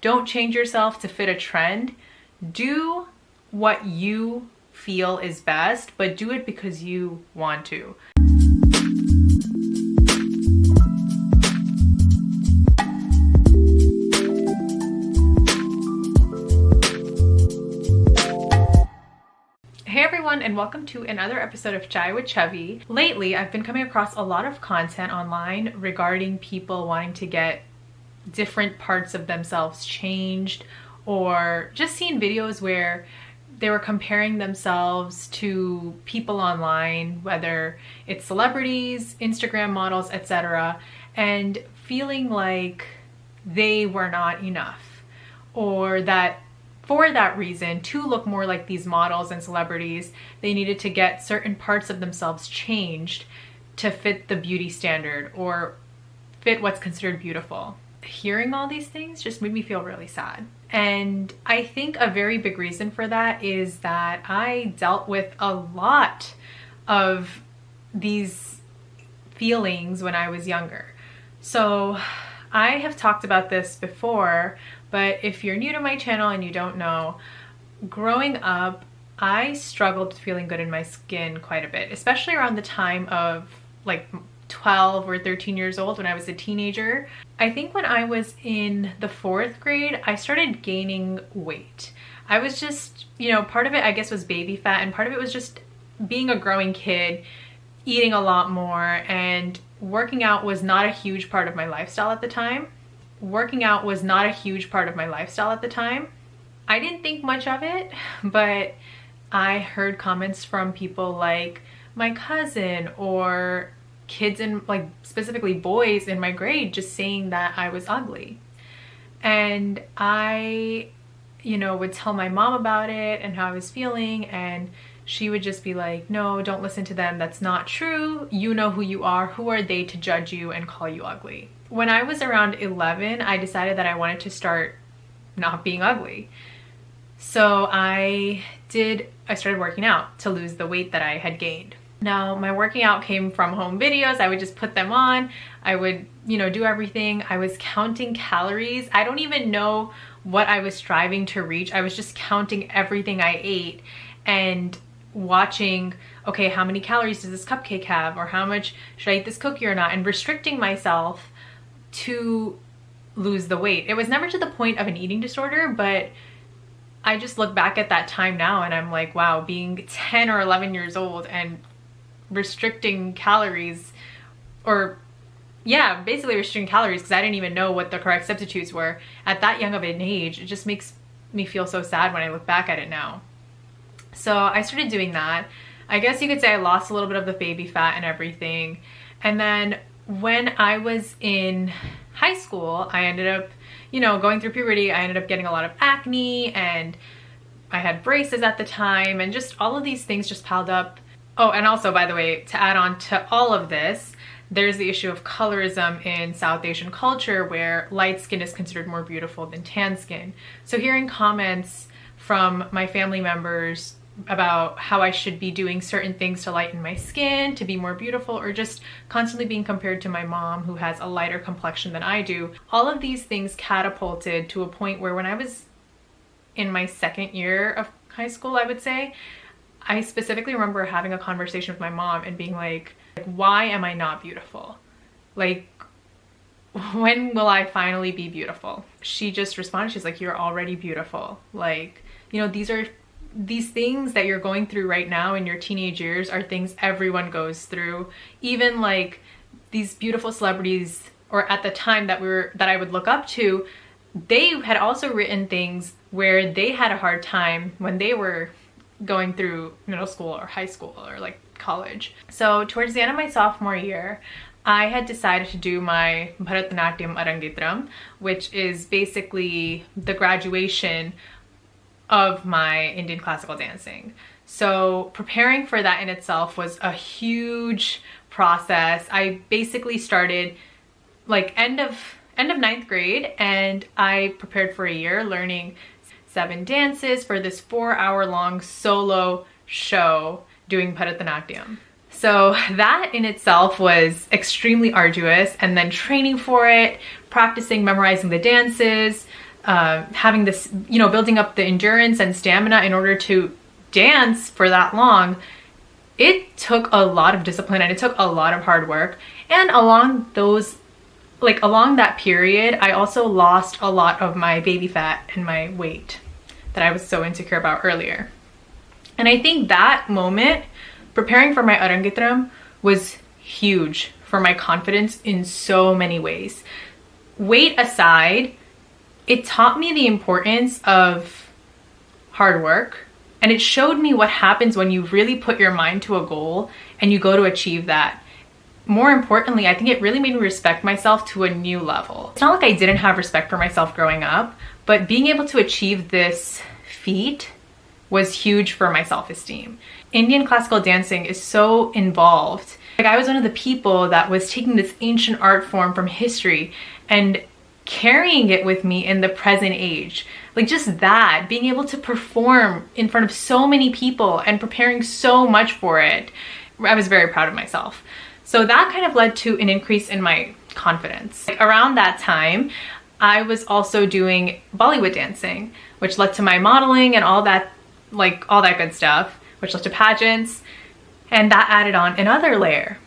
Don't change yourself to fit a trend. Do what you feel is best, but do it because you want to. Hey everyone, and welcome to another episode of Chai with Chhavi. Lately, I've been coming across a lot of content online regarding people wanting to get different parts of themselves changed, or just seeing videos where they were comparing themselves to people online, whether it's celebrities, Instagram models, etc., and feeling like they were not enough, or that for that reason, to look more like these models and celebrities, they needed to get certain parts of themselves changed to fit the beauty standard or fit what's considered beautiful. Hearing all these things just made me feel really sad. And I think a very big reason for that is that I dealt with a lot of these feelings when I was younger. So I have talked about this before, but if you're new to my channel and you don't know, growing up, I struggled with feeling good in my skin quite a bit, especially around the time of like 12 or 13 years old when I was a teenager. I think when I was in the 4th grade, I started gaining weight. I was just, part of it I guess was baby fat, and part of it was just being a growing kid, eating a lot more, and working out was not a huge part of my lifestyle at the time. I didn't think much of it, but I heard comments from people like my cousin or kids in, like, specifically boys in my grade, just saying that I was ugly. And I, would tell my mom about it and how I was feeling, and she would just be like, no, don't listen to them. That's not true. You know who you are. Who are they to judge you and call you ugly? When I was around 11, I decided that I wanted to start not being ugly. So I started working out to lose the weight that I had gained. Now, my working out came from home videos. I would just put them on. I would, do everything. I was counting calories. I don't even know what I was striving to reach. I was just counting everything I ate and watching, okay, how many calories does this cupcake have? Or how much should I eat this cookie or not? And restricting myself to lose the weight. It was never to the point of an eating disorder, but I just look back at that time now and I'm like, wow, being 10 or 11 years old and restricting calories, or yeah, basically restricting calories because I didn't even know what the correct substitutes were at that young of an age. It just makes me feel so sad when I look back at it now. So I started doing that. I guess you could say I lost a little bit of the baby fat and everything. And then when I was in high school, I ended up, going through puberty. I ended up getting a lot of acne, and I had braces at the time, and just all of these things just piled up. Oh, and also, by the way, to add on to all of this, there's the issue of colorism in South Asian culture where light skin is considered more beautiful than tan skin. So hearing comments from my family members about how I should be doing certain things to lighten my skin, to be more beautiful, or just constantly being compared to my mom who has a lighter complexion than I do. All of these things catapulted to a point where when I was in my 2nd year of high school, I would say, I specifically remember having a conversation with my mom and being like, why am I not beautiful? Like, when will I finally be beautiful? She just responded, she's like, you're already beautiful. Like, these things that you're going through right now in your teenage years are things everyone goes through. Even like these beautiful celebrities, or at the time that I would look up to, they had also written things where they had a hard time when they were going through middle school or high school or like college. So towards the end of my sophomore year, I had decided to do my Bharatanatyam Arangitram, which is basically the graduation of my Indian classical dancing. So preparing for that in itself was a huge process. I basically started like end of 9th grade, and I prepared for a year learning 7 dances for this 4-hour-long solo show doing Bharatanatyam. So that in itself was extremely arduous, and then training for it, practicing, memorizing the dances, having this, you know, building up the endurance and stamina in order to dance for that long, it took a lot of discipline and it took a lot of hard work. And along that period, I also lost a lot of my baby fat and my weight that I was so insecure about earlier. And I think that moment, preparing for my Arangitram, was huge for my confidence in so many ways. Weight aside, it taught me the importance of hard work, and it showed me what happens when you really put your mind to a goal and you go to achieve that. More importantly, I think it really made me respect myself to a new level. It's not like I didn't have respect for myself growing up, but being able to achieve this feat was huge for my self-esteem. Indian classical dancing is so involved. Like, I was one of the people that was taking this ancient art form from history and carrying it with me in the present age. Like, just that, being able to perform in front of so many people and preparing so much for it, I was very proud of myself. So that kind of led to an increase in my confidence. Like, around that time, I was also doing Bollywood dancing, which led to my modeling and all that good stuff, which led to pageants, and that added on another layer.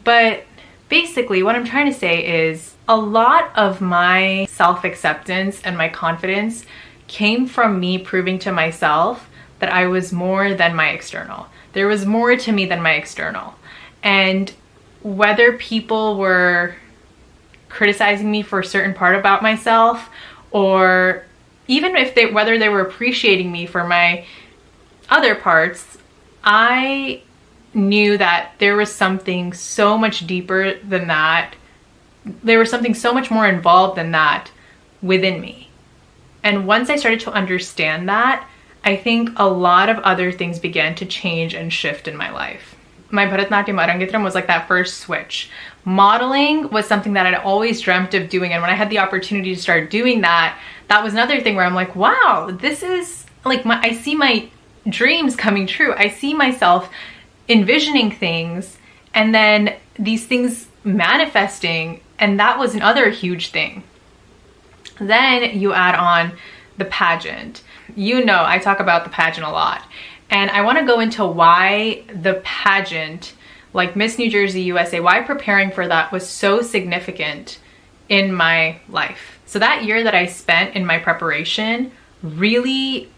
But basically what I'm trying to say is a lot of my self-acceptance and my confidence came from me proving to myself that I was more than my external. There was more to me than my external. And whether people were criticizing me for a certain part about myself, or even whether they were appreciating me for my other parts, I knew that there was something so much deeper than that. There was something so much more involved than that within me. And once I started to understand that, I think a lot of other things began to change and shift in my life. My Bharatanatyam Arangitram was like that first switch. Modeling was something that I'd always dreamt of doing, and when I had the opportunity to start doing that, that was another thing where I'm like, wow, this is like I see my dreams coming true. I see myself envisioning things and then these things manifesting, and that was another huge thing. Then you add on the pageant. You know, I talk about the pageant a lot, and I want to go into why the pageant, like Miss New Jersey USA, why preparing for that was so significant in my life. So that year that I spent in my preparation really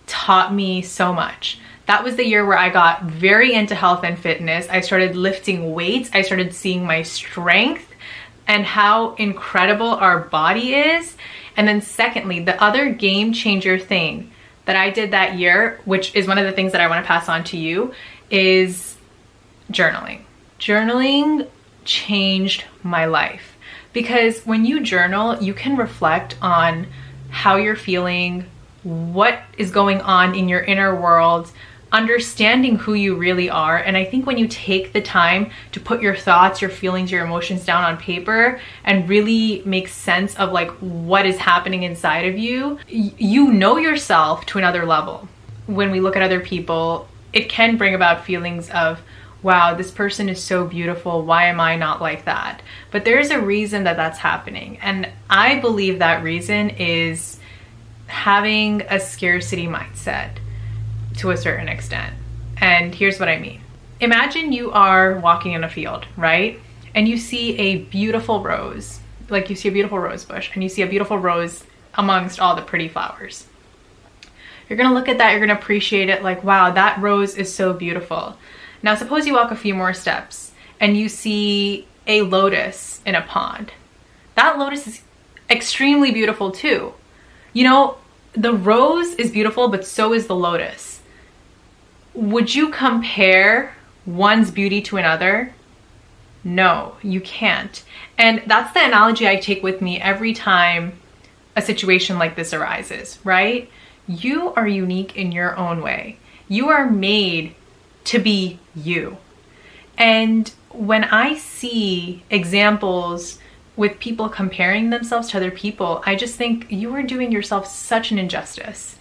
taught me so much. That was the year where I got very into health and fitness. I started lifting weights. I started seeing my strength and how incredible our body is. And then secondly, the other game changer thing that I did that year, which is one of the things that I want to pass on to you, is journaling. Journaling changed my life, because when you journal, you can reflect on how you're feeling, what is going on in your inner world, understanding who you really are. And I think when you take the time to put your thoughts, your feelings, your emotions down on paper and really make sense of like what is happening inside of you, you know yourself to another level. When we look at other people, it can bring about feelings of, wow, this person is so beautiful, why am I not like that? But there's a reason that that's happening. And I believe that reason is having a scarcity mindset to a certain extent. And here's what I mean. Imagine you are walking in a field, right? And you see a beautiful rose, like you see a beautiful rose bush, and you see a beautiful rose amongst all the pretty flowers. You're gonna look at that, you're gonna appreciate it, like, wow, that rose is so beautiful. Now suppose you walk a few more steps and you see a lotus in a pond. That lotus is extremely beautiful too. You know, the rose is beautiful, but so is the lotus. Would you compare one's beauty to another? No, you can't. And that's the analogy I take with me every time a situation like this arises, right? You are unique in your own way. You are made to be you. And when I see examples with people comparing themselves to other people, I just think you are doing yourself such an injustice.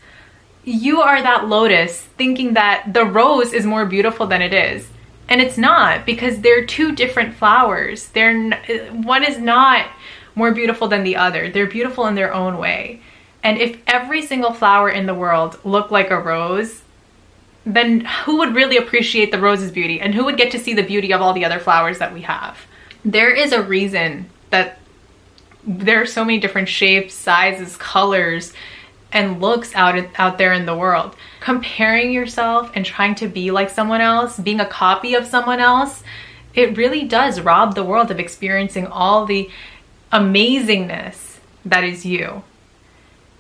You are that lotus thinking that the rose is more beautiful than it is. And it's not, because they're two different flowers. One is not more beautiful than the other. They're beautiful in their own way. And if every single flower in the world looked like a rose, then who would really appreciate the rose's beauty, and who would get to see the beauty of all the other flowers that we have? There is a reason that there are so many different shapes, sizes, colors, and looks out there in the world. Comparing yourself and trying to be like someone else, being a copy of someone else, it really does rob the world of experiencing all the amazingness that is you.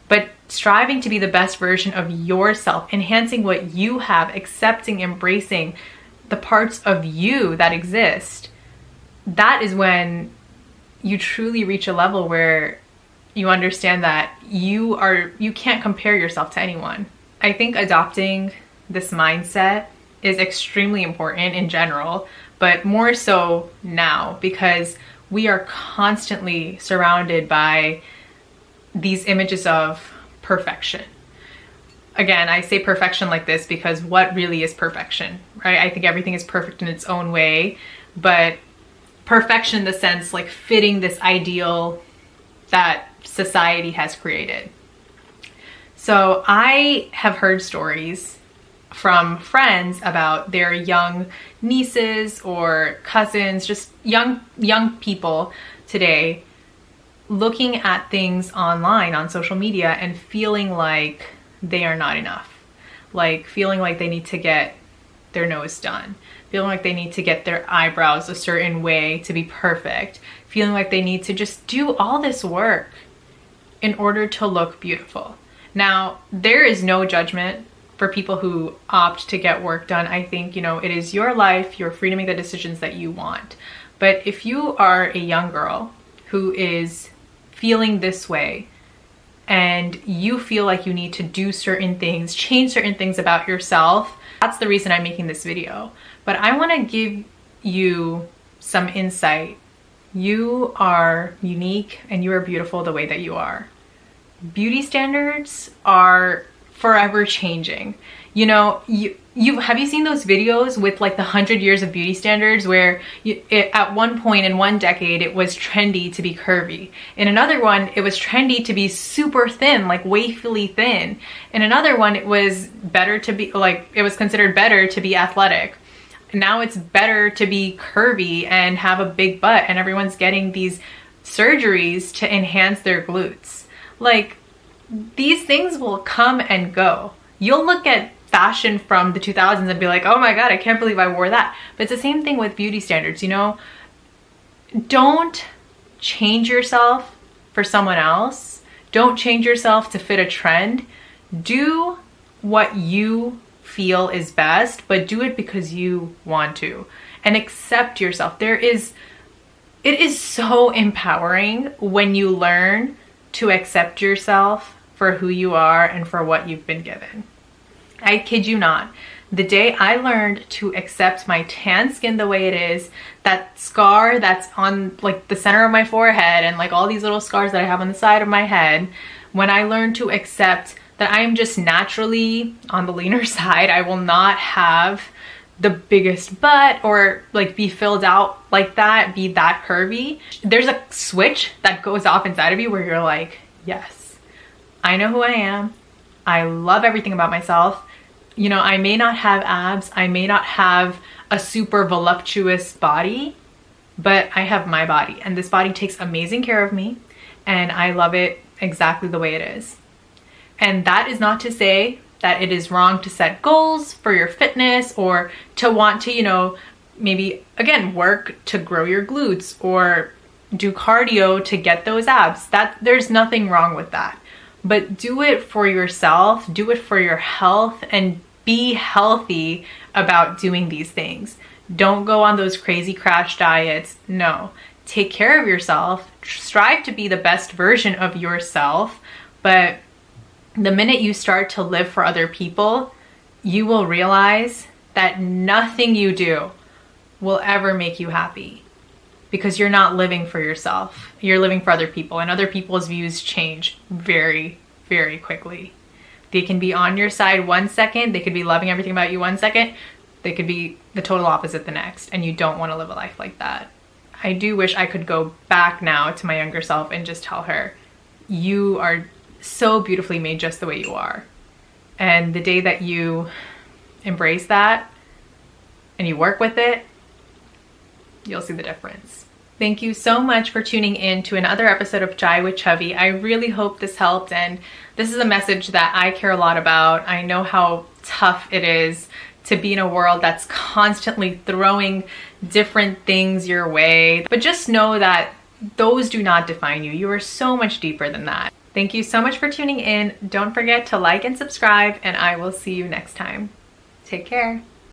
But striving to be the best version of yourself, enhancing what you have, accepting, embracing the parts of you that exist, that is when you truly reach a level where you understand that you can't compare yourself to anyone. I think adopting this mindset is extremely important in general, but more so now, because we are constantly surrounded by these images of perfection. Again, I say perfection like this because what really is perfection, right? I think everything is perfect in its own way, but perfection in the sense like fitting this ideal that society has created. So I have heard stories from friends about their young nieces or cousins, just young people today, looking at things online on social media and feeling like they are not enough. Like feeling like they need to get their nose done, feeling like they need to get their eyebrows a certain way to be perfect, feeling like they need to just do all this work in order to look beautiful. Now, there is no judgment for people who opt to get work done. I think, it is your life, you're free to make the decisions that you want. But if you are a young girl who is feeling this way and you feel like you need to do certain things, change certain things about yourself, that's the reason I'm making this video. But I want to give you some insight. You are unique and you are beautiful the way that you are. Beauty standards are forever changing. Have you seen those videos with like the 100 years of beauty standards where at one point in one decade it was trendy to be curvy. In another one it was trendy to be super thin, like waifily thin. In another one it was better to be it was considered better to be athletic. Now it's better to be curvy and have a big butt, and everyone's getting these surgeries to enhance their glutes. Like, these things will come and go. You'll look at fashion from the 2000s and be like, oh my God, I can't believe I wore that. But it's the same thing with beauty standards, Don't change yourself for someone else. Don't change yourself to fit a trend. Do what you feel is best, but do it because you want to. And accept yourself. It is so empowering when you learn to accept yourself for who you are and for what you've been given. I kid you not. The day I learned to accept my tan skin the way it is, that scar that's on like the center of my forehead and like all these little scars that I have on the side of my head, when I learned to accept that I am just naturally on the leaner side, I will not have the biggest butt or like be filled out like that, be that curvy. There's a switch that goes off inside of you where you're like, yes, I know who I am. I love everything about myself. I may not have abs, I may not have a super voluptuous body, but I have my body, and this body takes amazing care of me, and I love it exactly the way it is. And that is not to say that it is wrong to set goals for your fitness or to want to, maybe again, work to grow your glutes or do cardio to get those abs. There's nothing wrong with that. But do it for yourself, do it for your health, and be healthy about doing these things. Don't go on those crazy crash diets. No, take care of yourself, strive to be the best version of yourself, but the minute you start to live for other people, you will realize that nothing you do will ever make you happy, because you're not living for yourself. You're living for other people, and other people's views change very, very quickly. They can be on your side one second, they could be loving everything about you one second, they could be the total opposite the next, and you don't want to live a life like that. I do wish I could go back now to my younger self and just tell her, you are so beautifully made just the way you are. And the day that you embrace that and you work with it, you'll see the difference. Thank you so much for tuning in to another episode of Chai with Chhavi. I really hope this helped, and this is a message that I care a lot about. I know how tough it is to be in a world that's constantly throwing different things your way, but just know that those do not define you. You are so much deeper than that. Thank you so much for tuning in. Don't forget to like and subscribe, and I will see you next time. Take care.